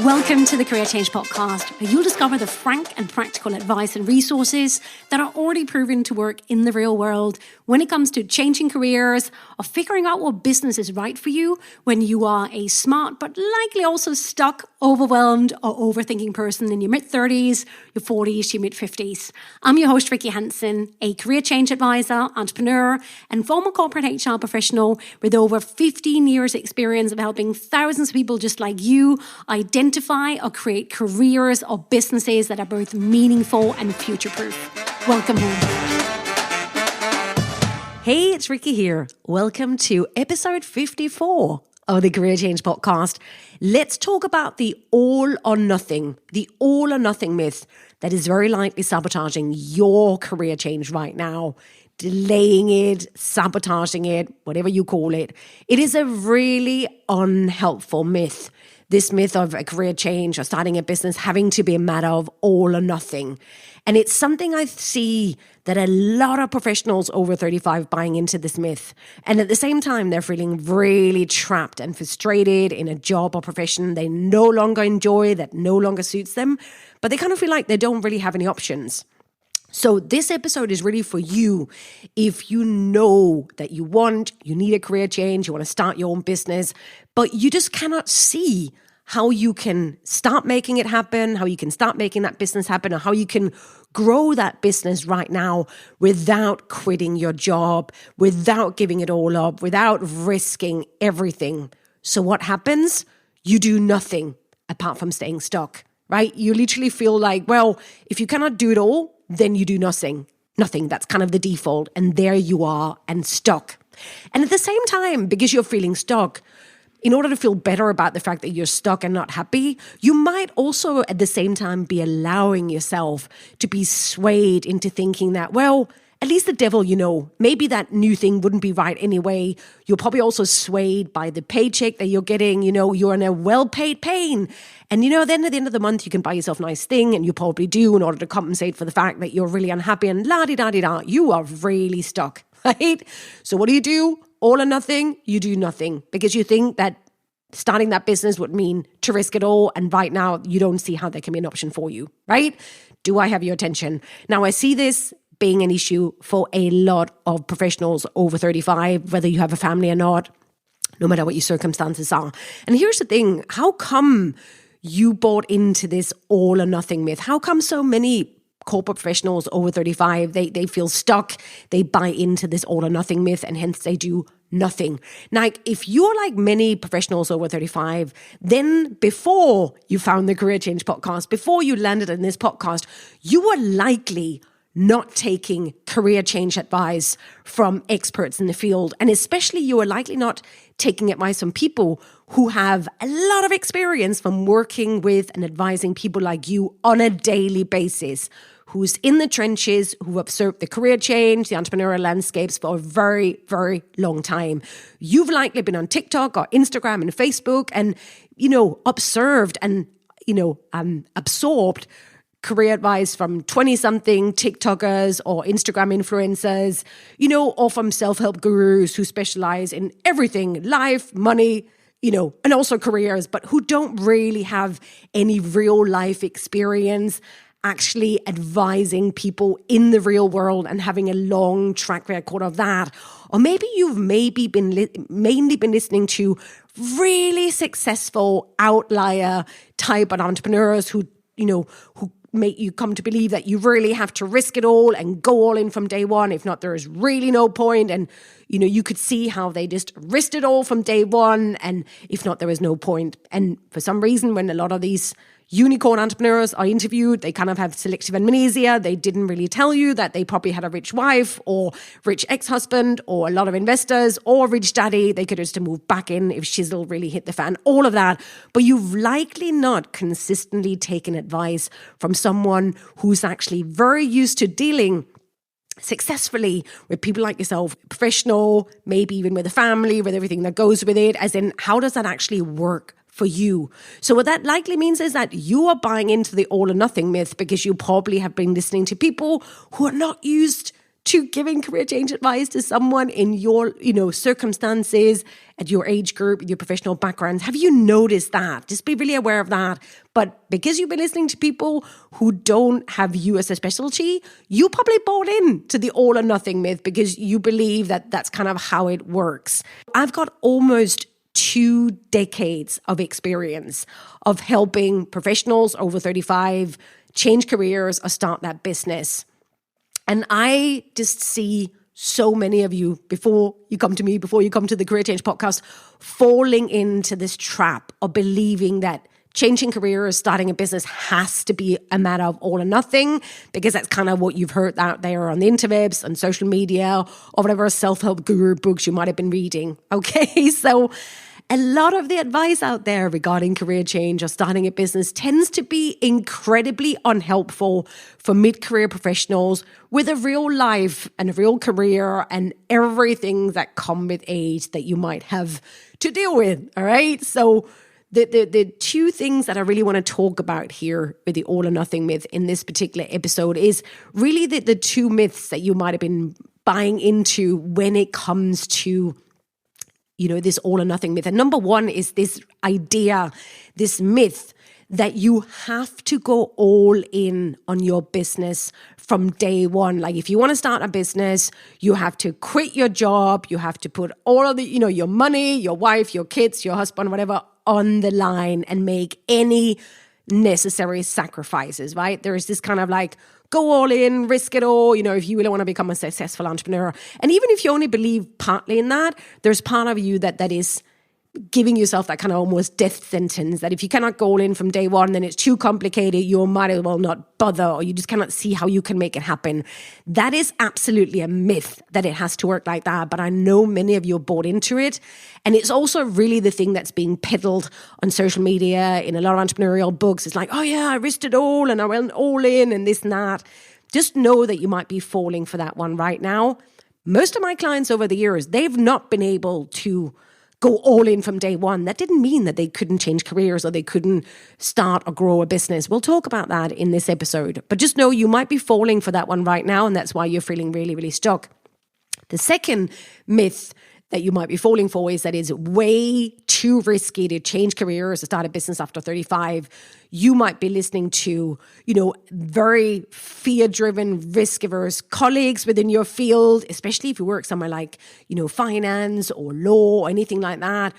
Welcome to the Career Change Podcast, where you'll discover the frank and practical advice and resources that are already proven to work in the real world when it comes to changing careers or figuring out what business is right for you when you are a smart but likely also stuck, overwhelmed or overthinking person in your mid-30s, your 40s, your mid-50s. I'm your host, Rikke Hansen, a career change advisor, entrepreneur and former corporate HR professional with over 15 years experience of helping thousands of people just like you identify or create careers or businesses that are both meaningful and future-proof. Welcome home. Hey, it's Rikke here. Welcome to episode 54 of the Career Change Podcast. Let's talk about the all or nothing myth that is very likely sabotaging your career change right now. Delaying it, sabotaging it, whatever you call it. It is a really unhelpful myth. This myth of a career change or starting a business having to be a matter of all or nothing. And it's something I see that a lot of professionals over 35 buying into this myth. And at the same time, they're feeling really trapped and frustrated in a job or profession they no longer enjoy, that no longer suits them, but they kind of feel like they don't really have any options. So this episode is really for you if you know that you need a career change, you want to start your own business, but you just cannot see how you can start making it happen, how you can start making that business happen, or how you can grow that business right now without quitting your job, without giving it all up, without risking everything. So what happens? You do nothing apart from staying stuck, right? You literally feel like, well, if you cannot do it all, then you do nothing. That's kind of the default. And there you are and stuck. And at the same time, because you're feeling stuck, in order to feel better about the fact that you're stuck and not happy, you might also at the same time be allowing yourself to be swayed into thinking that, well, at least the devil, maybe that new thing wouldn't be right anyway. You're probably also swayed by the paycheck that you're getting. You're in a well-paid pain. And, then at the end of the month, you can buy yourself a nice thing, and you probably do in order to compensate for the fact that you're really unhappy and la-di-da-di-da. You are really stuck, right? So what do? All or nothing? You do nothing because you think that starting that business would mean to risk it all. And right now, you don't see how that can be an option for you, right? Do I have your attention? Now, I see this being an issue for a lot of professionals over 35, whether you have a family or not, no matter what your circumstances are. And here's the thing, how come you bought into this all or nothing myth? How come so many corporate professionals over 35, they feel stuck, they buy into this all or nothing myth, and hence they do nothing? Now, if you're like many professionals over 35, then before you found the Career Change Podcast, before you landed in this podcast, you were likely not taking career change advice from experts in the field. And especially you are likely not taking advice from people who have a lot of experience from working with and advising people like you on a daily basis, who's in the trenches, who observed the career change, the entrepreneurial landscapes for a very, very long time. You've likely been on TikTok or Instagram and Facebook and, observed and, absorbed career advice from 20-something TikTokers or Instagram influencers, or from self-help gurus who specialize in everything, life, money, and also careers, but who don't really have any real life experience actually advising people in the real world and having a long track record of that. Or maybe you've mainly been listening to really successful outlier type of entrepreneurs who make you come to believe that you really have to risk it all and go all in from day one. If not, there is really no point. And, you could see how they just risked it all from day one. And if not, there is no point. And for some reason, when a lot of these unicorn entrepreneurs are interviewed, they kind of have selective amnesia. They didn't really tell you that they probably had a rich wife or rich ex-husband or a lot of investors or a rich daddy. They could just move back in if shizzle really hit the fan, all of that. But you've likely not consistently taken advice from someone who's actually very used to dealing successfully with people like yourself, professional, maybe even with a family, with everything that goes with it, as in how does that actually work for you? So what that likely means is that you are buying into the all or nothing myth because you probably have been listening to people who are not used to giving career change advice to someone in your, circumstances, at your age group, your professional backgrounds? Have you noticed that? Just be really aware of that. But because you've been listening to people who don't have you as a specialty, you probably bought in to the all or nothing myth because you believe that that's kind of how it works. I've got almost 2 decades of experience of helping professionals over 35 change careers or start that business. And I just see so many of you, before you come to me, before you come to the Career Change podcast, falling into this trap of believing that changing careers, starting a business has to be a matter of all or nothing, because that's kind of what you've heard out there on the interwebs, on social media, or whatever self-help guru books you might have been reading. Okay, so a lot of the advice out there regarding career change or starting a business tends to be incredibly unhelpful for mid-career professionals with a real life and a real career and everything that come with age that you might have to deal with. All right. So the 2 things that I really want to talk about here with the all or nothing myth in this particular episode is really the 2 myths that you might have been buying into when it comes to this all or nothing myth. And number 1 is this idea, this myth that you have to go all in on your business from day one. Like if you want to start a business, you have to quit your job. You have to put all of the, your money, your wife, your kids, your husband, whatever, on the line and make any necessary sacrifices, right? There is this kind of like, go all in, risk it all, if you really want to become a successful entrepreneur. And even if you only believe partly in that, there's part of you that is giving yourself that kind of almost death sentence that if you cannot go all in from day one, then it's too complicated, you might as well not bother, or you just cannot see how you can make it happen. That is absolutely a myth that it has to work like that, but I know many of you are bought into it. And it's also really the thing that's being peddled on social media, in a lot of entrepreneurial books. It's like, oh yeah, I risked it all and I went all in and this and that. Just know that you might be falling for that one right now. Most of my clients over the years, they've not been able to go all in from day one. That didn't mean that they couldn't change careers or they couldn't start or grow a business. We'll talk about that in this episode. But just know you might be falling for that one right now, and that's why you're feeling really, really stuck. The second myth that you might be falling for is that it's way too risky to change careers or start a business after 35. You might be listening to, very fear-driven, risk-averse colleagues within your field, especially if you work somewhere like, finance or law or anything like that.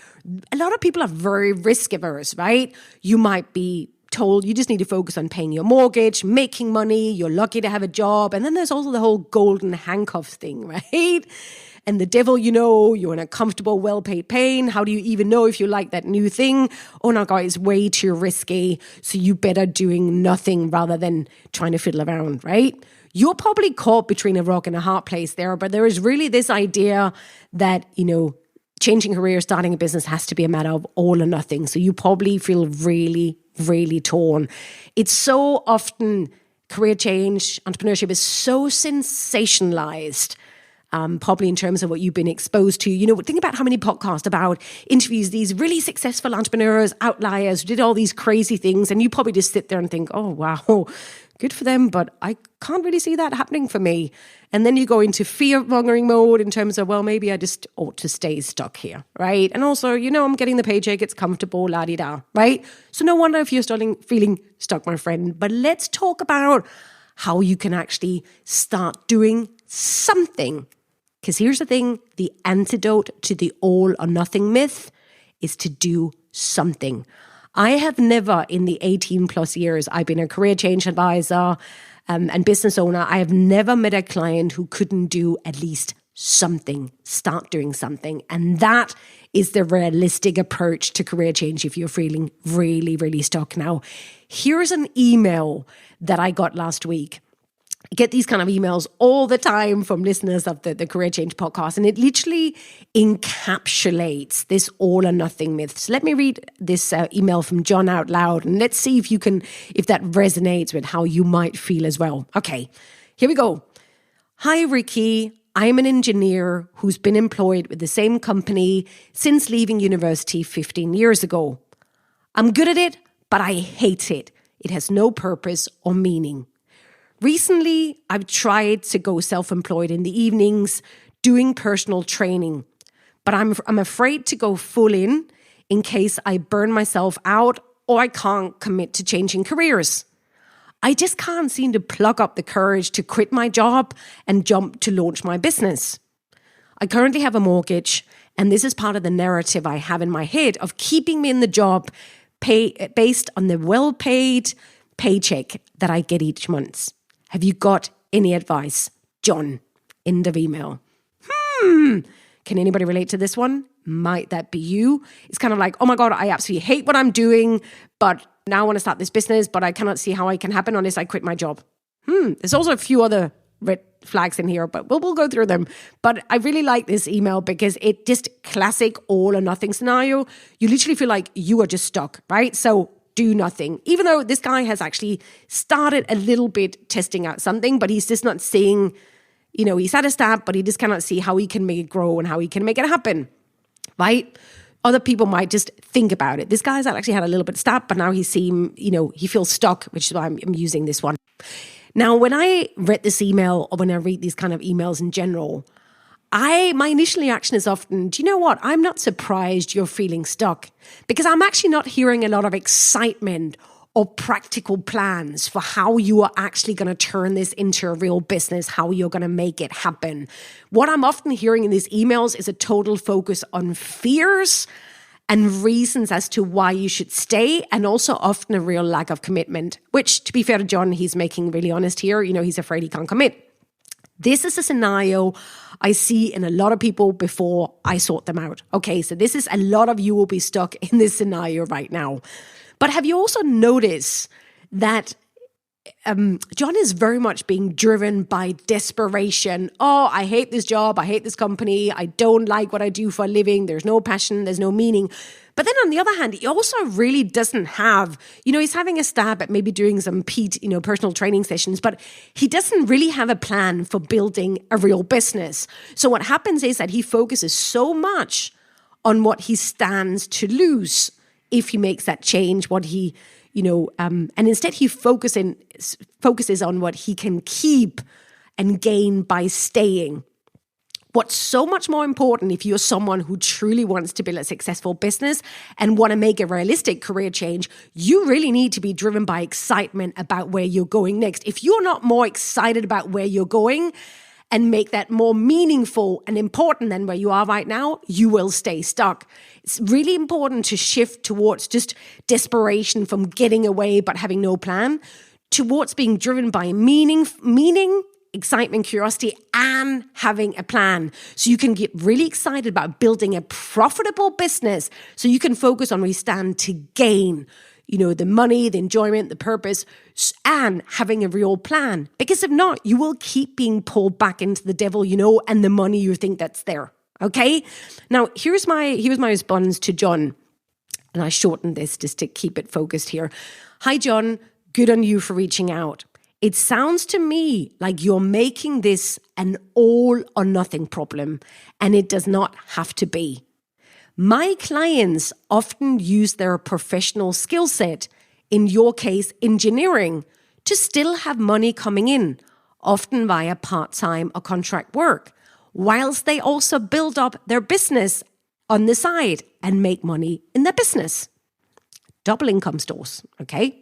A lot of people are very risk-averse, right? You might be told you just need to focus on paying your mortgage, making money, you're lucky to have a job. And then there's also the whole golden handcuffs thing, right? And the devil, you're in a comfortable, well-paid pain. How do you even know if you like that new thing? Oh no, guys, it's way too risky. So you better doing nothing rather than trying to fiddle around, right? You're probably caught between a rock and a hard place there, but there is really this idea that, changing career, starting a business has to be a matter of all or nothing. So you probably feel really, really torn. It's so often career change, entrepreneurship is so sensationalized. Probably in terms of what you've been exposed to. Think about how many podcasts about interviews, these really successful entrepreneurs, outliers, who did all these crazy things, and you probably just sit there and think, oh, wow, good for them, but I can't really see that happening for me. And then you go into fear-mongering mode in terms of, well, maybe I just ought to stay stuck here, right? And also, I'm getting the paycheck, it's comfortable, la-di-da, right? So no wonder if you're feeling stuck, my friend. But let's talk about how you can actually start doing something. Because here's the thing, the antidote to the all or nothing myth is to do something. I have never, in the 18 plus years I've been a career change advisor and business owner, I have never met a client who couldn't do at least something, start doing something. And that is the realistic approach to career change if you're feeling really, really stuck. Now, here's an email that I got last week. I get these kind of emails all the time from listeners of the Career Change podcast, and it literally encapsulates this all or nothing myth. So let me read this email from John out loud, and let's see if that resonates with how you might feel as well. Okay, here we go. Hi, Rikke. I'm an engineer who's been employed with the same company since leaving university 15 years ago. I'm good at it, but I hate it. It has no purpose or meaning. Recently, I've tried to go self-employed in the evenings, doing personal training, but I'm afraid to go full in case I burn myself out or I can't commit to changing careers. I just can't seem to plug up the courage to quit my job and jump to launch my business. I currently have a mortgage, and this is part of the narrative I have in my head of keeping me in the job based on the well-paid paycheck that I get each month. Have you got any advice? John, end of email. Can anybody relate to this one? Might that be you? It's kind of like, oh my God, I absolutely hate what I'm doing, but now I want to start this business, but I cannot see how it can happen unless I quit my job. There's also a few other red flags in here, but we'll go through them. But I really like this email because it just classic all or nothing scenario. You literally feel like you are just stuck, right? So do nothing. Even though this guy has actually started a little bit testing out something, but he's just not seeing, he's at a step, but he just cannot see how he can make it grow and how he can make it happen, right? Other people might just think about it. This guy's actually had a little bit of step, but now he feels stuck, which is why I'm using this one. Now, when I read this email, or when I read these kind of emails in general, my initial reaction is often, do you know what? I'm not surprised you're feeling stuck, because I'm actually not hearing a lot of excitement or practical plans for how you are actually going to turn this into a real business, how you're going to make it happen. What I'm often hearing in these emails is a total focus on fears and reasons as to why you should stay, and also often a real lack of commitment, which, to be fair to John, he's making really honest here. He's afraid he can't commit. This is a scenario I see in a lot of people before I sort them out. Okay, so this is a lot of you will be stuck in this scenario right now. But have you also noticed that John is very much being driven by desperation? Oh, I hate this job. I hate this company. I don't like what I do for a living. There's no passion. There's no meaning. But then on the other hand, he also really doesn't have, he's having a stab at maybe doing some personal training sessions, but he doesn't really have a plan for building a real business. So what happens is that he focuses so much on what he stands to lose if he makes that change, and instead he focuses on what he can keep and gain by staying. What's so much more important if you're someone who truly wants to build a successful business and want to make a realistic career change, you really need to be driven by excitement about where you're going next. If you're not more excited about where you're going and make that more meaningful and important than where you are right now, you will stay stuck. It's really important to shift towards just desperation from getting away but having no plan, towards being driven by meaning, excitement, curiosity, and having a plan. So you can get really excited about building a profitable business so you can focus on where you stand to gain, the money, the enjoyment, the purpose, and having a real plan. Because if not, you will keep being pulled back into the devil, and the money you think that's there. Okay? Now, here's my response to John. And I shortened this just to keep it focused here. Hi, John. Good on you for reaching out. It sounds to me like you're making this an all or nothing problem, and it does not have to be. My clients often use their professional skill set, in your case, engineering, to still have money coming in, often via part-time or contract work, whilst they also build up their business on the side and make money in their business. Double income stores, okay?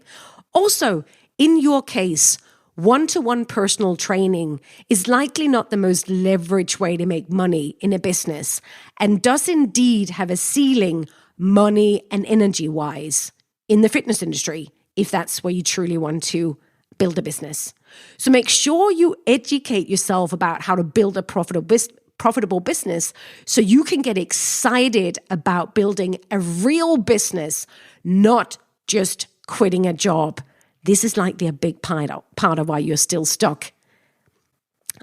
Also, in your case, one-to-one personal training is likely not the most leveraged way to make money in a business, and does indeed have a ceiling money and energy-wise in the fitness industry, if that's where you truly want to build a business. So make sure you educate yourself about how to build a profitable business so you can get excited about building a real business, not just quitting a job. This is likely a big part of why you're still stuck.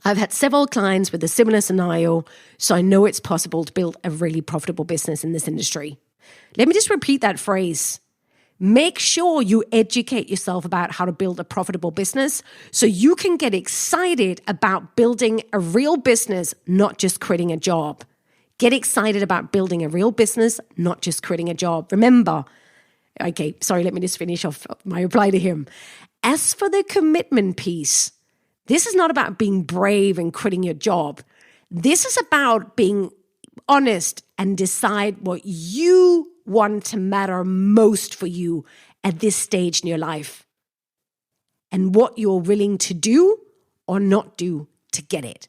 I've had several clients with a similar scenario, so I know it's possible to build a really profitable business in this industry. Let me just repeat that phrase. Make sure you educate yourself about how to build a profitable business so you can get excited about building a real business, not just quitting a job. Get excited about building a real business, not just quitting a job. Remember, okay, sorry, let me just finish off my reply to him. As for the commitment piece, This is not about being brave and quitting your job. This is about being honest and decide what you want to matter most for you at this stage in your life and what you're willing to do or not do to get it.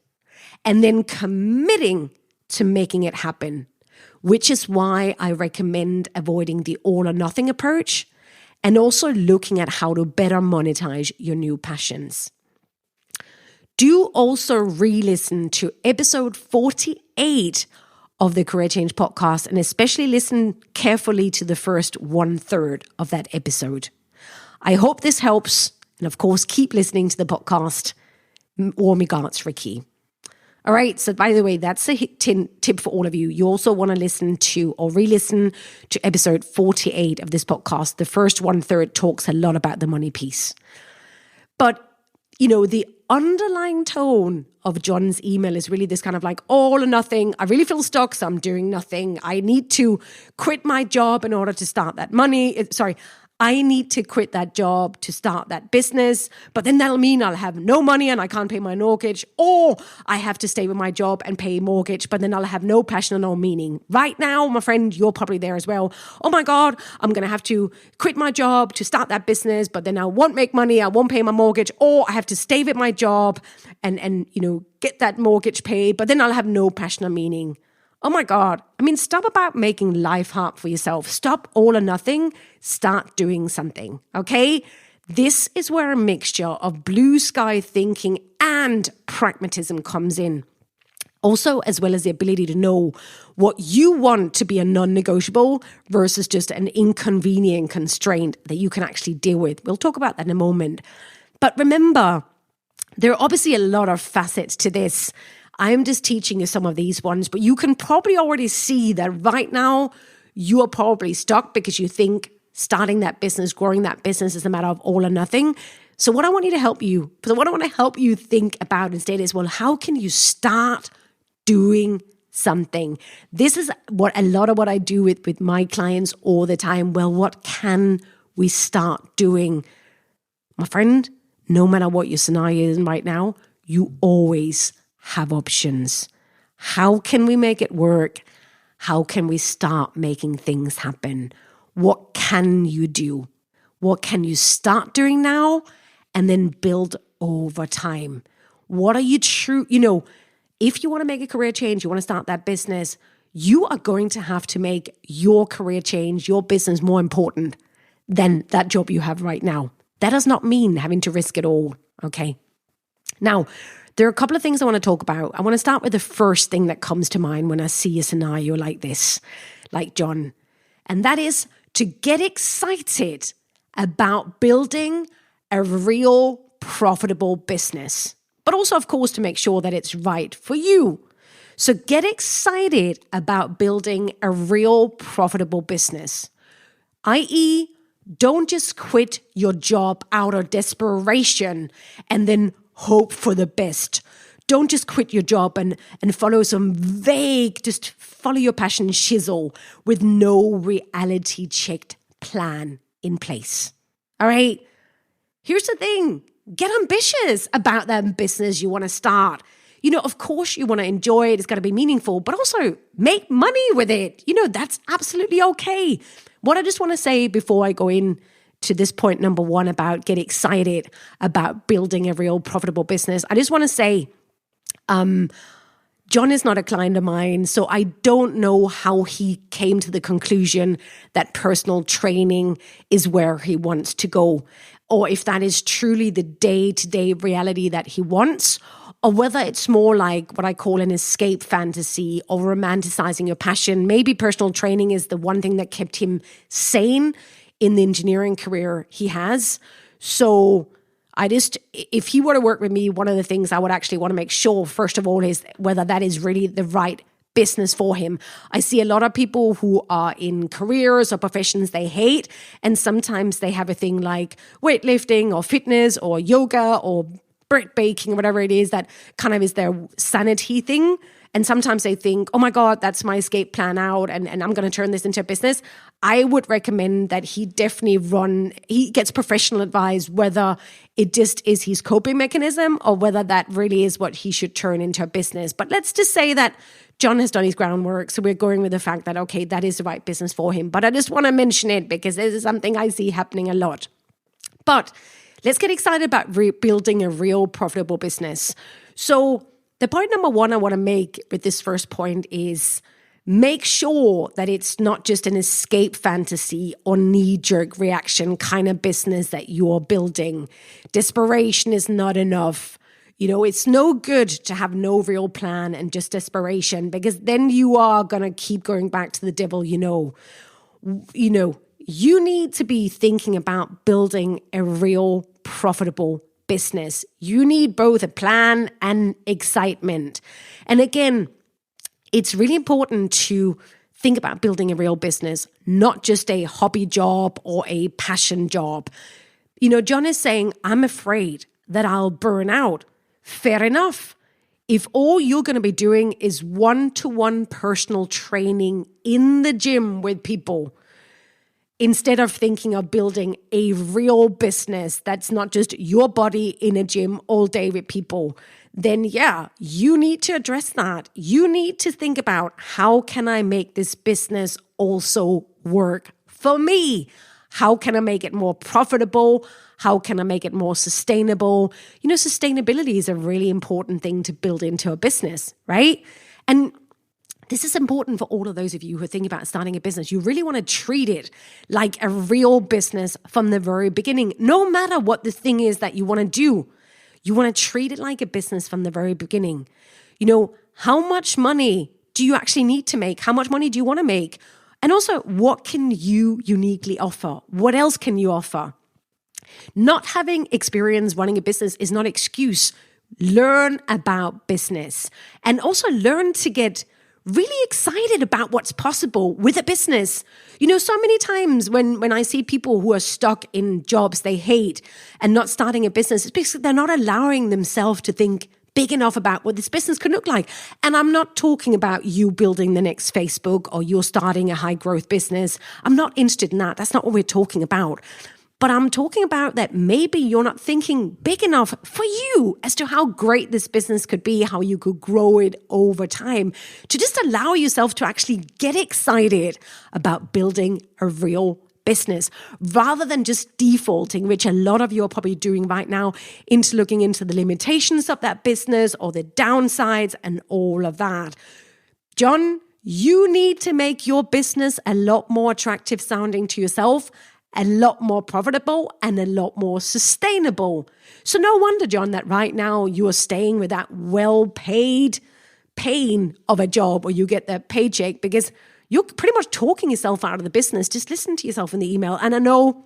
And then committing to making it happen, which is why I recommend avoiding the all or nothing approach and also looking at how to better monetize your new passions. Do also re-listen to episode 48 of the Career Change podcast, and especially listen carefully to the first 1/3 of that episode. I hope this helps. And of course, keep listening to the podcast. Warm regards, Rikke. All right. So by the way, that's a tip for all of you. You also want to listen to or re-listen to episode 48 of this podcast. The first 1/3 talks a lot about the money piece. But, the underlying tone of John's email is really this kind of like all or nothing. I really feel stuck, so I'm doing nothing. I need to quit my job in order to start that I need to quit that job to start that business, but then that'll mean I'll have no money and I can't pay my mortgage, or I have to stay with my job and pay mortgage, but then I'll have no passion and no meaning. Right now, my friend, you're probably there as well. Oh my God, I'm going to have to quit my job to start that business, but then I won't make money, I won't pay my mortgage, or I have to stay with my job and get that mortgage paid, but then I'll have no passion or meaning. Oh my God. Stop about making life hard for yourself. Stop all or nothing. Start doing something, okay? This is where a mixture of blue sky thinking and pragmatism comes in. Also, as well as the ability to know what you want to be a non-negotiable versus just an inconvenient constraint that you can actually deal with. We'll talk about that in a moment. But remember, there are obviously a lot of facets to this. I'm just teaching you some of these ones, but you can probably already see that right now you are probably stuck because you think starting that business, growing that business is a matter of all or nothing. So what I want to help you think about instead is, well, how can you start doing something? This is a lot of what I do with my clients all the time. Well, what can we start doing? My friend, no matter what your scenario is right now, you always have options. How can we make it work? How can we start making things happen? What can you do? What can you start doing now and then build over time? What are you if you want to make a career change, you want to start that business, you are going to have to make your career change, your business more important than that job you have right now. That does not mean having to risk it all, okay? Now, there are a couple of things I want to talk about. I want to start with the first thing that comes to mind when I see a scenario like this, like John. And that is to get excited about building a real profitable business. But also, of course, to make sure that it's right for you. So get excited about building a real profitable business, i.e., don't just quit your job out of desperation and then hope for the best. Don't just quit your job and follow some vague, just follow your passion shizzle with no reality checked plan in place. All right? Here's the thing. Get ambitious about that business you want to start. Of course you want to enjoy it. It's got to be meaningful, but also make money with it. That's absolutely okay. What I just want to say before I go in to this point number one about get excited about building a real profitable business, I just want to say, John is not a client of mine, so I don't know how he came to the conclusion that personal training is where he wants to go, or if that is truly the day-to-day reality that he wants, or whether it's more like what I call an escape fantasy or romanticizing your passion. Maybe personal training is the one thing that kept him sane in the engineering career he has. So if he were to work with me, one of the things I would actually want to make sure, first of all, is whether that is really the right business for him. I see a lot of people who are in careers or professions they hate, and sometimes they have a thing like weightlifting or fitness or yoga or bread baking or whatever it is that kind of is their sanity thing. And sometimes they think, oh my God, that's my escape plan out and I'm going to turn this into a business. I would recommend that he gets professional advice, whether it just is his coping mechanism or whether that really is what he should turn into a business. But let's just say that John has done his groundwork. So we're going with the fact that, okay, that is the right business for him. But I just want to mention it because this is something I see happening a lot. But let's get excited about building a real profitable business. So the point number one I want to make with this first point is make sure that it's not just an escape fantasy or knee-jerk reaction kind of business that you're building. Desperation is not enough. It's no good to have no real plan and just desperation, because then you are going to keep going back to the devil. You need to be thinking about building a real profitable business. You need both a plan and excitement. And again, it's really important to think about building a real business, not just a hobby job or a passion job. John is saying, I'm afraid that I'll burn out. Fair enough. If all you're going to be doing is one-to-one personal training in the gym with people, instead of thinking of building a real business that's not just your body in a gym all day with people, then yeah, you need to address that. You need to think about, how can I make this business also work for me? How can I make it more profitable? How can I make it more sustainable? Sustainability is a really important thing to build into a business, right? And this is important for all of those of you who are thinking about starting a business. You really want to treat it like a real business from the very beginning. No matter what the thing is that you want to do, you want to treat it like a business from the very beginning. How much money do you actually need to make? How much money do you want to make? And also, what can you uniquely offer? What else can you offer? Not having experience running a business is not an excuse. Learn about business and also learn to get really excited about what's possible with a business. So many times when I see people who are stuck in jobs they hate and not starting a business, it's because they're not allowing themselves to think big enough about what this business could look like. And I'm not talking about you building the next Facebook or you're starting a high growth business. I'm not interested in that. That's not what we're talking about. But I'm talking about that maybe you're not thinking big enough for you as to how great this business could be, how you could grow it over time, to just allow yourself to actually get excited about building a real business, rather than just defaulting, which a lot of you are probably doing right now, into looking into the limitations of that business or the downsides and all of that. John, you need to make your business a lot more attractive sounding to yourself, a lot more profitable, and a lot more sustainable. So no wonder, John, that right now you are staying with that well-paid pain of a job, or you get that paycheck, because you're pretty much talking yourself out of the business. Just listen to yourself in the email. And I know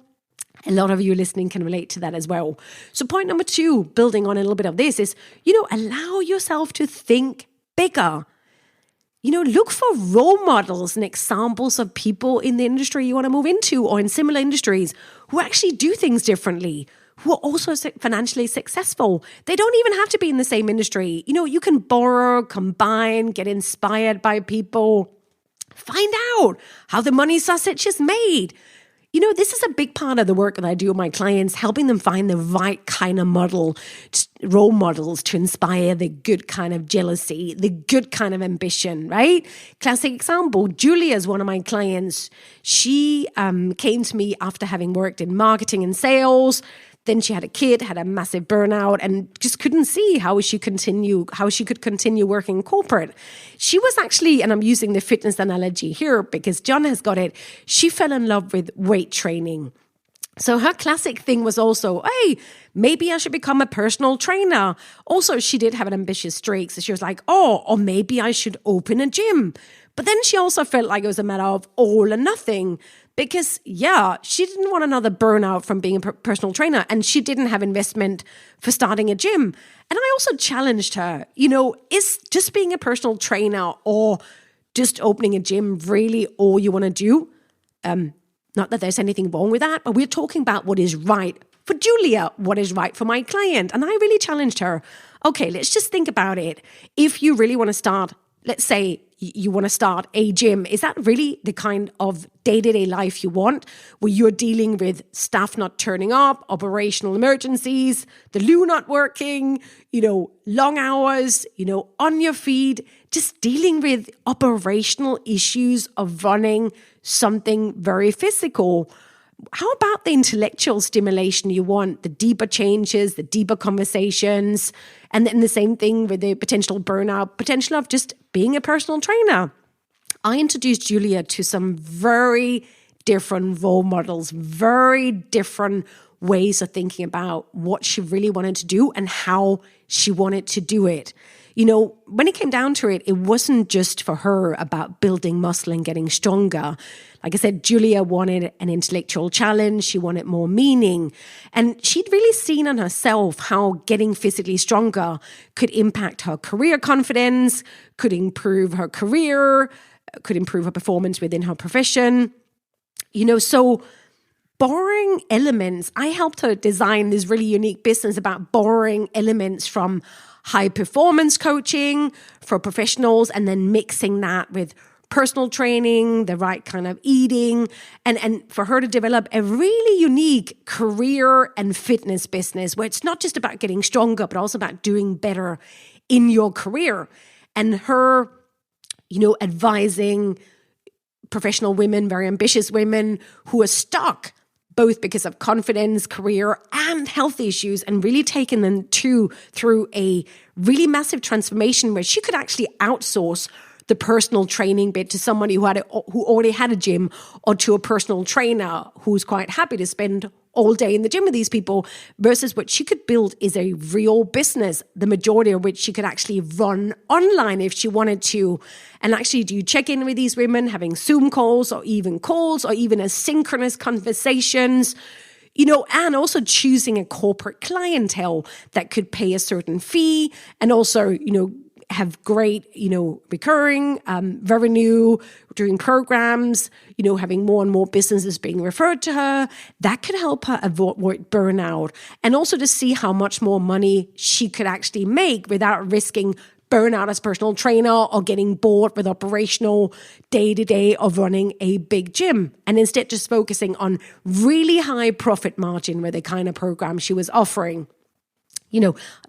a lot of you listening can relate to that as well. So point number 2, building on a little bit of this, is, allow yourself to think bigger. Look for role models and examples of people in the industry you want to move into or in similar industries who actually do things differently, who are also financially successful. They don't even have to be in the same industry. You can borrow, combine, get inspired by people, find out how the money sausage is made. This is a big part of the work that I do with my clients, helping them find the right kind of role models to inspire the good kind of jealousy, the good kind of ambition, right? Classic example, Julia is one of my clients. She came to me after having worked in marketing and sales. Then she had a kid, had a massive burnout, and just couldn't see how she could continue working in corporate. She was actually, and I'm using the fitness analogy here because John has got it, she fell in love with weight training. So her classic thing was also, hey, maybe I should become a personal trainer. Also, she did have an ambitious streak. So she was like, or maybe I should open a gym. But then she also felt like it was a matter of all or nothing. Because, she didn't want another burnout from being a personal trainer, and she didn't have investment for starting a gym. And I also challenged her, is just being a personal trainer or just opening a gym really all you want to do? Not that there's anything wrong with that, but we're talking about what is right for Julia, what is right for my client. And I really challenged her. Okay, let's just think about it. If you really want to start let's say you want to start a gym. Is that really the kind of day-to-day life you want, where you're dealing with staff not turning up, operational emergencies, the loo not working, long hours, on your feet, just dealing with operational issues of running something very physical? How about the intellectual stimulation you want, the deeper changes, the deeper conversations, and then the same thing with the potential burnout, potential of just being a personal trainer? I introduced Julia to some very different role models, very different ways of thinking about what she really wanted to do and how she wanted to do it. When it came down to it, it wasn't just for her about building muscle and getting stronger. Like I said, Julia wanted an intellectual challenge. She wanted more meaning. And she'd really seen on herself how getting physically stronger could impact her career confidence, could improve her career, could improve her performance within her profession. So borrowing elements, I helped her design this really unique business about borrowing elements from high performance coaching for professionals and then mixing that with personal training, the right kind of eating, and for her to develop a really unique career and fitness business where it's not just about getting stronger, but also about doing better in your career. And her, advising professional women, very ambitious women who are stuck both because of confidence, career, and health issues, and really taking them through a really massive transformation where she could actually outsource the personal training bit to somebody who already had a gym, or to a personal trainer who's quite happy to spend all day in the gym with these people, versus what she could build is a real business, the majority of which she could actually run online if she wanted to, and actually do check-in with these women, having Zoom calls or even asynchronous conversations, and also choosing a corporate clientele that could pay a certain fee and also, have great, recurring revenue, doing programs, having more and more businesses being referred to her. That could help her avoid burnout, and also to see how much more money she could actually make without risking burnout as a personal trainer or getting bored with operational day-to-day of running a big gym, and instead just focusing on really high profit margin with the kind of program she was offering.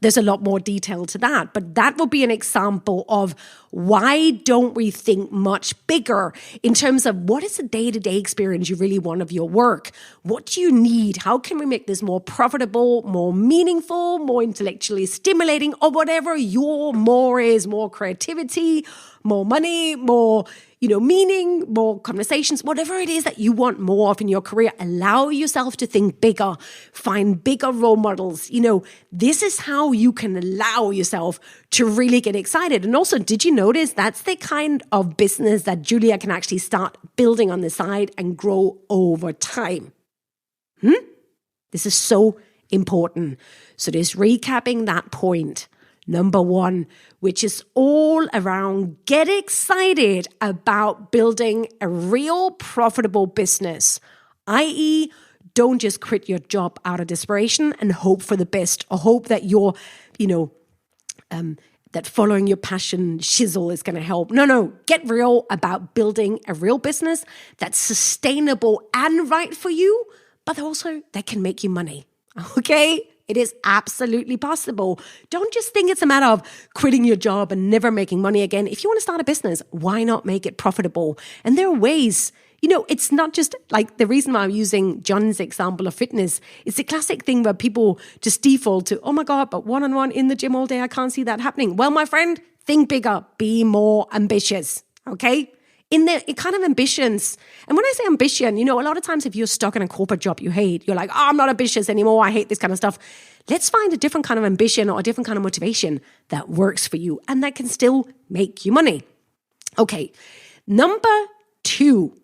There's a lot more detail to that, but that will be an example of why don't we think much bigger in terms of what is the day-to-day experience you really want of your work? What do you need? How can we make this more profitable, more meaningful, more intellectually stimulating, or whatever your more is, more creativity, more money, more meaning, more conversations, whatever it is that you want more of in your career. Allow yourself to think bigger, find bigger role models. This is how you can allow yourself to really get excited. And also, did you notice that's the kind of business that Julia can actually start building on the side and grow over time? This is so important. So just recapping that point. Number one, which is all around get excited about building a real profitable business, i.e., don't just quit your job out of desperation and hope for the best, or hope that you're, that following your passion shizzle is going to help. No, get real about building a real business that's sustainable and right for you, but also that can make you money. Okay? It is absolutely possible. Don't just think it's a matter of quitting your job and never making money again. If you want to start a business, why not make it profitable? And there are ways, it's not just like the reason why I'm using John's example of fitness. It's a classic thing where people just default to, oh my God, but one-on-one in the gym all day, I can't see that happening. Well, my friend, think bigger, be more ambitious, okay? In the kind of ambitions. And when I say ambition, a lot of times if you're stuck in a corporate job you hate, you're like, I'm not ambitious anymore. I hate this kind of stuff. Let's find a different kind of ambition or a different kind of motivation that works for you and that can still make you money. Okay. Number 2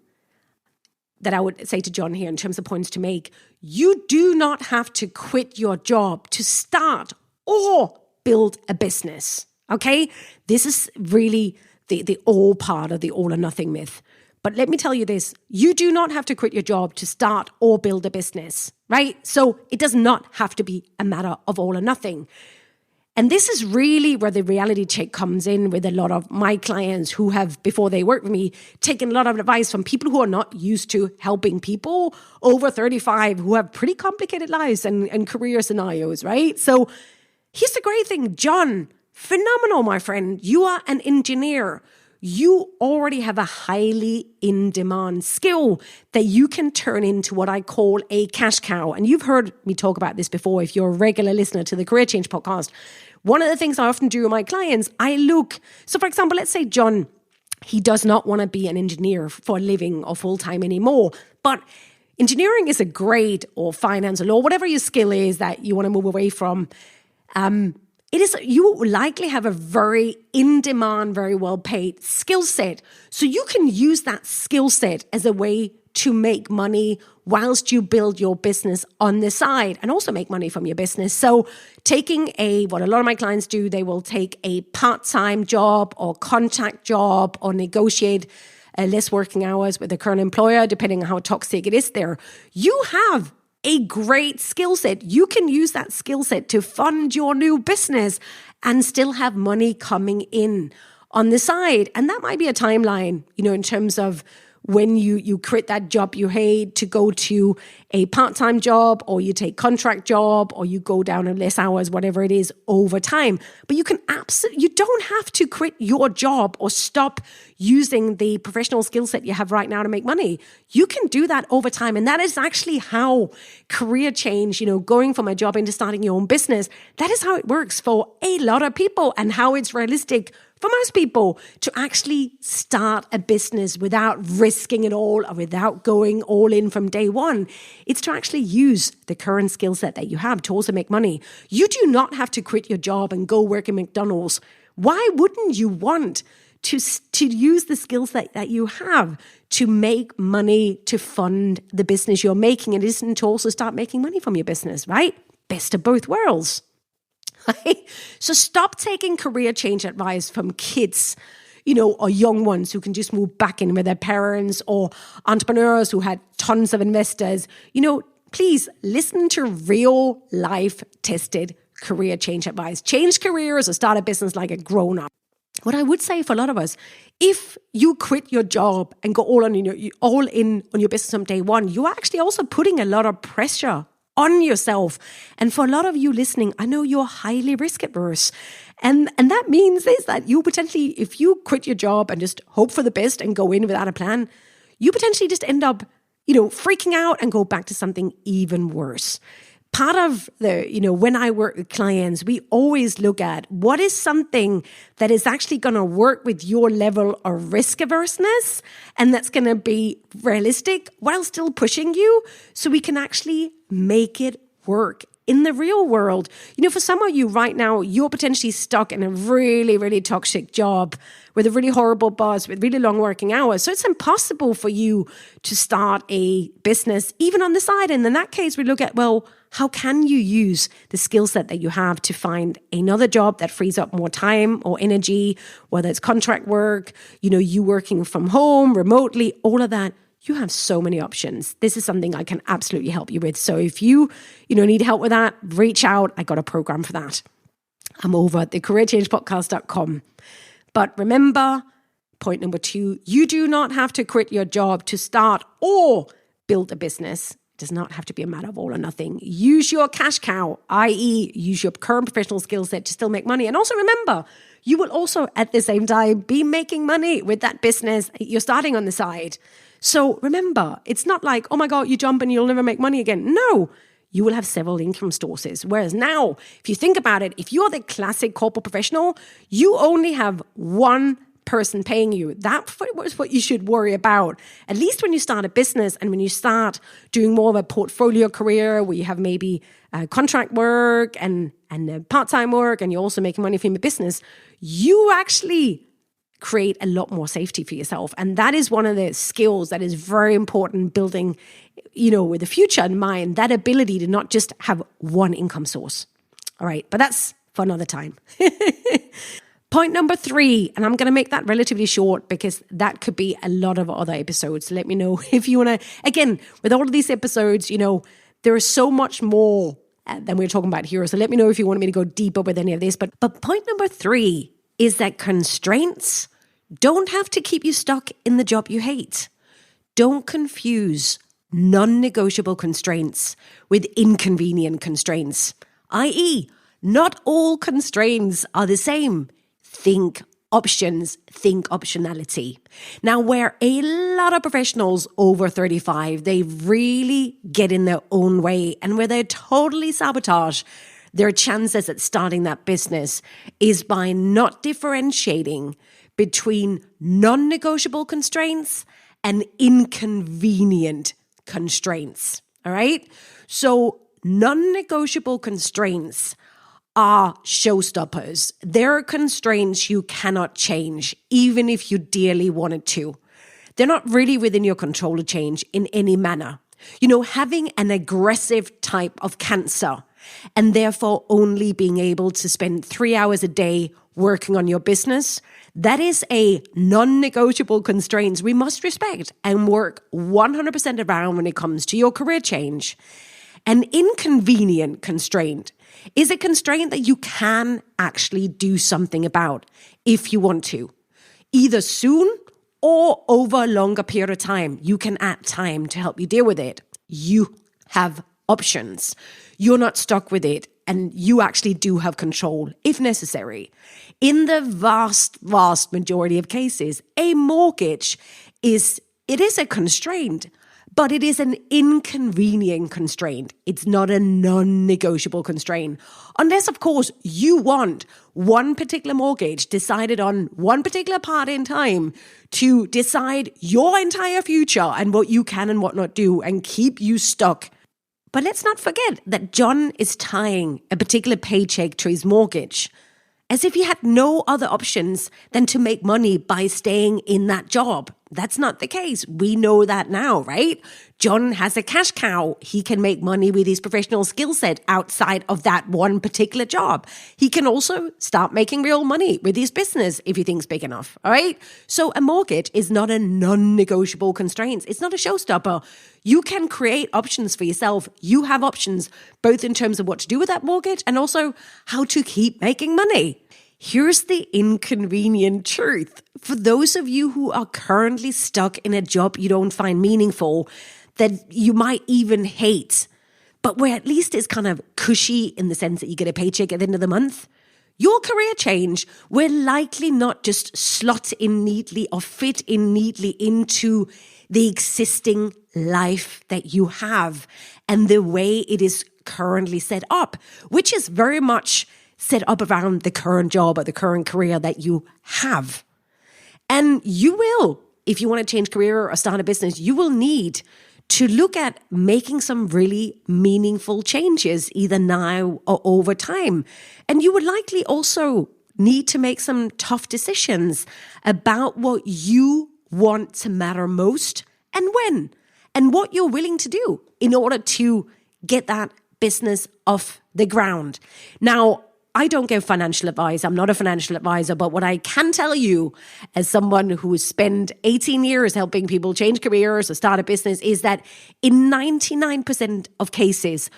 that I would say to John here in terms of points to make, you do not have to quit your job to start or build a business. Okay. This is really the all part of the all or nothing myth. But let me tell you this, you do not have to quit your job to start or build a business, right? So it does not have to be a matter of all or nothing. And this is really where the reality check comes in with a lot of my clients who have, before they work with me, taken a lot of advice from people who are not used to helping people over 35 who have pretty complicated lives and career scenarios, right? So here's the great thing, John, phenomenal, my friend. You are an engineer. You already have a highly in-demand skill that you can turn into what I call a cash cow. And you've heard me talk about this before if you're a regular listener to the Career Change podcast. One of the things I often do with my clients, so for example, let's say John, he does not want to be an engineer for a living or full-time anymore, but engineering is a great, or finance or law, whatever your skill is that you want to move away from, you will likely have a very in-demand, very well-paid skill set. So you can use that skill set as a way to make money whilst you build your business on the side and also make money from your business. So taking what a lot of my clients do, they will take a part-time job or contract job or negotiate less working hours with the current employer, depending on how toxic it is there. You have a great skill set. You can use that skill set to fund your new business and still have money coming in on the side. And that might be a timeline, in terms of when you quit that job you hate to go to a part-time job, or you take contract job, or you go down to less hours, whatever it is, over time. But you don't have to quit your job or stop using the professional skill set you have right now to make money. You can do that over time. And that is actually how career change, going from a job into starting your own business, that is how it works for a lot of people, and how it's realistic for most people to actually start a business without risking it all or without going all in from day one. It's to actually use the current skill set that you have to also make money. You do not have to quit your job and go work in McDonald's. Why wouldn't you want to use the skill set that you have to make money to fund the business you're making? It isn't to also start making money from your business, right? Best of both worlds. Right? So stop taking career change advice from kids, or young ones who can just move back in with their parents, or entrepreneurs who had tons of investors. Please listen to real life tested career change advice. Change careers or start a business like a grown-up. What I would say for a lot of us, if you quit your job and go all in on your business from day one, you are actually also putting a lot of pressure on yourself. And for a lot of you listening, I know you're highly risk averse. And that means is that you potentially, if you quit your job and just hope for the best and go in without a plan, you potentially just end up, freaking out and go back to something even worse. Part of when I work with clients, we always look at what is something that is actually going to work with your level of risk averseness, and that's going to be realistic while still pushing you, so we can actually make it work in the real world. For some of you right now, you're potentially stuck in a really, really toxic job with a really horrible boss, with really long working hours. So it's impossible for you to start a business even on the side. And in that case, we look at, well, how can you use the skill set that you have to find another job that frees up more time or energy, whether it's contract work, you working from home, remotely, all of that. You have so many options. This is something I can absolutely help you with. So if you need help with that, reach out. I got a program for that. I'm over at thecareerchangepodcast.com. But remember, point number 2, you do not have to quit your job to start or build a business. It does not have to be a matter of all or nothing. Use your cash cow, i.e. use your current professional skill set to still make money. And also remember, you will also at the same time be making money with that business you're starting on the side. So remember, it's not like, oh my God, you jump and you'll never make money again. No, you will have several income sources. Whereas now, if you think about it, if you're the classic corporate professional, you only have one person paying you. That was what you should worry about. At least when you start a business and when you start doing more of a portfolio career where you have maybe contract work and part-time work, and you're also making money from your business, you actually create a lot more safety for yourself. And that is one of the skills that is very important building, with the future in mind, that ability to not just have one income source. All right, but that's for another time. Point number 3, and I'm going to make that relatively short because that could be a lot of other episodes. Let me know if you want to, again, with all of these episodes, there is so much more than we're talking about here. So let me know if you want me to go deeper with any of this. But point number 3 is that constraints don't have to keep you stuck in the job you hate. Don't confuse non-negotiable constraints with inconvenient constraints, i.e., not all constraints are the same. Think options, think optionality. Now, where a lot of professionals over 35, they really get in their own way and where they totally sabotage their chances at starting that business is by not differentiating between non-negotiable constraints and inconvenient constraints. All right? So non-negotiable constraints are showstoppers. They're constraints you cannot change, even if you dearly wanted to. They're not really within your control to change in any manner. Having an aggressive type of cancer and therefore only being able to spend 3 hours a day working on your business, that is a non-negotiable constraint we must respect and work 100% around when it comes to your career change. An inconvenient constraint is a constraint that you can actually do something about if you want to, either soon or over a longer period of time. You can add time to help you deal with it. You have options. You're not stuck with it, and you actually do have control if necessary. In the vast, vast majority of cases, a mortgage is a constraint, but it is an inconvenient constraint. It's not a non-negotiable constraint. Unless, of course, you want one particular mortgage decided on one particular part in time to decide your entire future and what you can and what not do and keep you stuck. But let's not forget that John is tying a particular paycheck to his mortgage, as if he had no other options than to make money by staying in that job. That's not the case. We know that now, right? John has a cash cow. He can make money with his professional skill set outside of that one particular job. He can also start making real money with his business if he thinks big enough, all right? So a mortgage is not a non-negotiable constraint. It's not a showstopper. You can create options for yourself. You have options both in terms of what to do with that mortgage and also how to keep making money. Here's the inconvenient truth. For those of you who are currently stuck in a job you don't find meaningful, that you might even hate, but where at least it's kind of cushy in the sense that you get a paycheck at the end of the month, your career change will likely not just slot in neatly or fit in neatly into the existing life that you have and the way it is currently set up, which is very much set up around the current job or the current career that you have. And you will, if you want to change career or start a business, you will need to look at making some really meaningful changes either now or over time. And you would likely also need to make some tough decisions about what you want to matter most and when, and what you're willing to do in order to get that business off the ground. Now, I don't give financial advice. I'm not a financial advisor, but what I can tell you as someone who has spent 18 years helping people change careers or start a business is that in 99% of cases,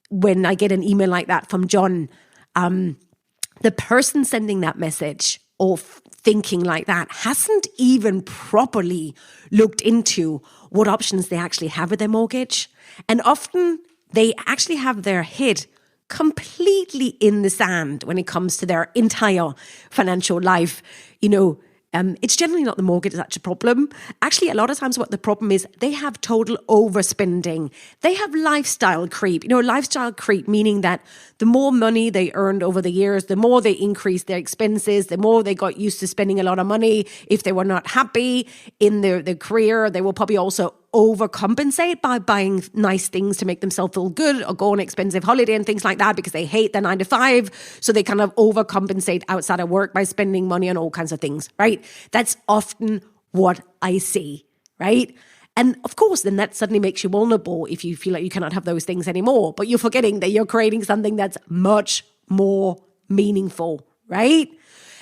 when I get an email like that from John, the person sending that message or thinking like that hasn't even properly looked into what options they actually have with their mortgage. And often they actually have their head completely in the sand when it comes to their entire financial life. It's generally not the mortgage that's a problem. Actually, a lot of times what the problem is, they have total overspending. They have lifestyle creep. Lifestyle creep meaning that the more money they earned over the years, the more they increased their expenses, the more they got used to spending a lot of money. If they were not happy in their career, they will probably also overcompensate by buying nice things to make themselves feel good or go on expensive holiday and things like that because they hate their 9 to 5. So they kind of overcompensate outside of work by spending money on all kinds of things, right? That's often what I see, right? And of course, then that suddenly makes you vulnerable if you feel like you cannot have those things anymore. But you're forgetting that you're creating something that's much more meaningful, right?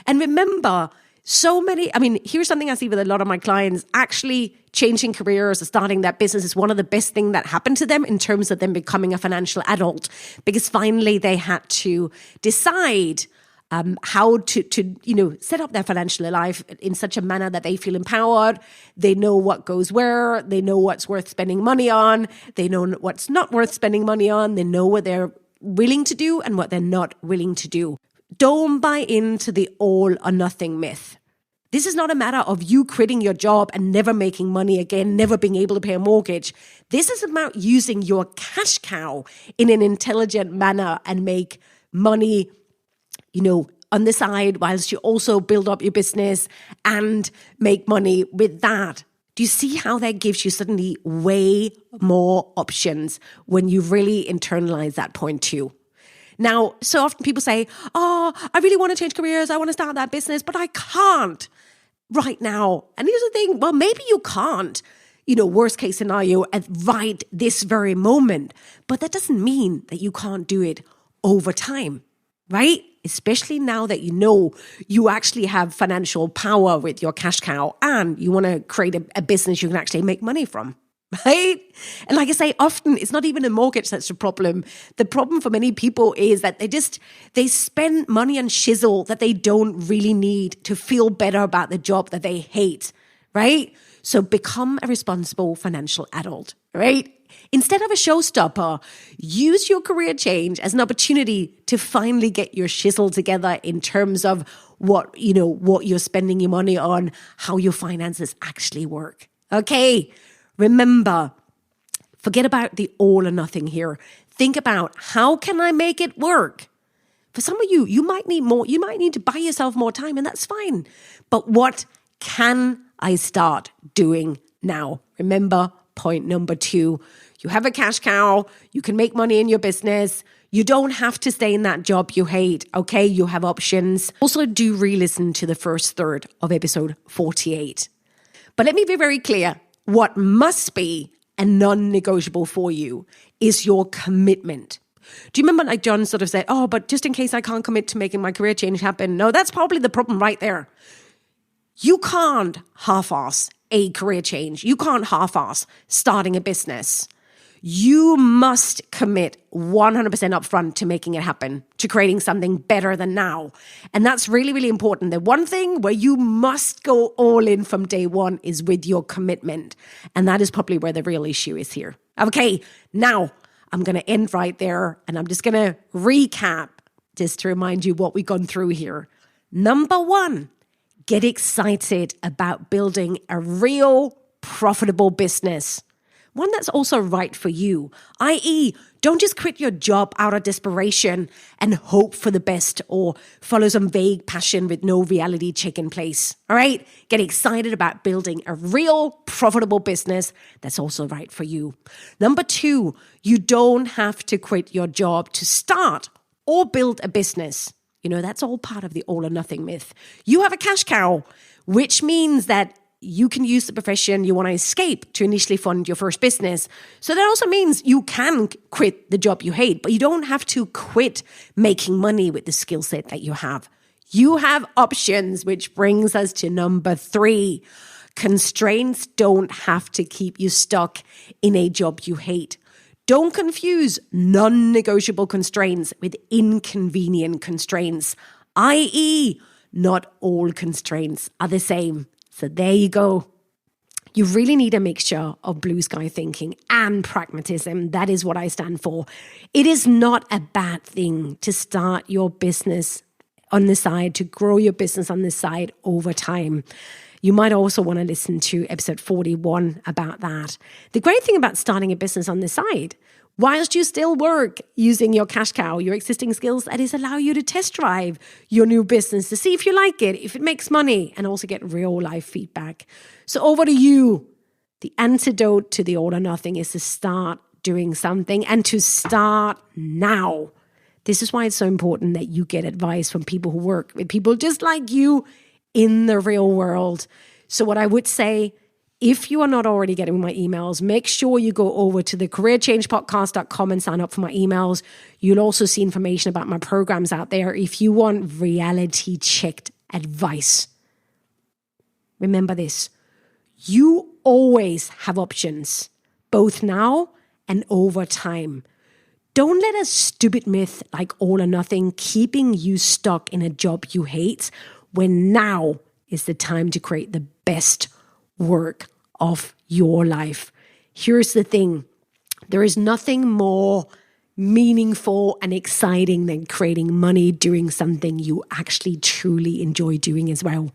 And remember, Here's something I see with a lot of my clients. Actually changing careers or starting that business is one of the best things that happened to them in terms of them becoming a financial adult, because finally they had to decide how to set up their financial life in such a manner that they feel empowered. They know what goes where. They know what's worth spending money on. They know what's not worth spending money on. They know what they're willing to do and what they're not willing to do. Don't buy into the all or nothing myth. This is not a matter of you quitting your job and never making money again, never being able to pay a mortgage. This is about using your cash cow in an intelligent manner and make money, on the side, whilst you also build up your business and make money with that. Do you see how that gives you suddenly way more options when you really internalize that point too? Now, so often people say, I really want to change careers. I want to start that business, but I can't right now. And here's the thing. Well, maybe you can't, worst case scenario at right this very moment, but that doesn't mean that you can't do it over time, right? Especially now that you actually have financial power with your cash cow and you want to create a business you can actually make money from, right? And like I say, often it's not even a mortgage that's the problem. The problem for many people is that they spend money on shizzle that they don't really need to feel better about the job that they hate, right? So become a responsible financial adult, right? Instead of a showstopper, use your career change as an opportunity to finally get your shizzle together in terms of what you're spending your money on, how your finances actually work. Okay, remember, forget about the all or nothing here. Think about, how can I make it work? For some of you might need more. You might need to buy yourself more time, and that's fine. But what can I start doing now? Remember, point number 2, you have a cash cow. You can make money in your business. You don't have to stay in that job you hate, okay? You have options. Also, do re-listen to the first third of episode 48. But let me be very clear. What must be a non-negotiable for you is your commitment. Do you remember like John sort of said, but just in case I can't commit to making my career change happen? No, that's probably the problem right there. You can't half-ass a career change. You can't half-ass starting a business. You must commit 100% upfront to making it happen, to creating something better than now. And that's really, really important. The one thing where you must go all in from day one is with your commitment. And that is probably where the real issue is here. Okay, now I'm going to end right there. And I'm just going to recap just to remind you what we've gone through here. Number 1, get excited about building a real profitable business. One that's also right for you, i.e., don't just quit your job out of desperation and hope for the best or follow some vague passion with no reality check in place. All right? Get excited about building a real profitable business that's also right for you. Number 2, you don't have to quit your job to start or build a business. That's all part of the all or nothing myth. You have a cash cow, which means that you can use the profession you want to escape to initially fund your first business. So that also means you can quit the job you hate, but you don't have to quit making money with the skill set that you have. You have options, which brings us to number 3. Constraints don't have to keep you stuck in a job you hate. Don't confuse non-negotiable constraints with inconvenient constraints, i.e., not all constraints are the same. So there you go. You really need a mixture of blue sky thinking and pragmatism. That is what I stand for. It is not a bad thing to start your business on the side, to grow your business on the side over time. You might also want to listen to episode 41 about that. The great thing about starting a business on the side, whilst you still work using your cash cow, your existing skills, that is allow you to test drive your new business to see if you like it, if it makes money, and also get real life feedback. So over to you. The antidote to the all or nothing is to start doing something and to start now. This is why it's so important that you get advice from people who work with people just like you in the real world. So what I would say, if you are not already getting my emails, make sure you go over to thecareerchangepodcast.com and sign up for my emails. You'll also see information about my programs out there if you want reality checked advice. remember this. You always have options, both now and over time. Don't let a stupid myth like all or nothing keeping you stuck in a job you hate when now is the time to create the best work of your life. Here's the thing. There is nothing more meaningful and exciting than creating money doing something you actually truly enjoy doing as well.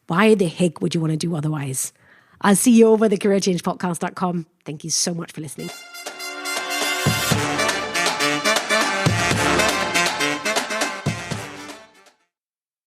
Why the heck would you want to do otherwise? I'll see you over at thecareerchangepodcast.com. Thank you so much for listening.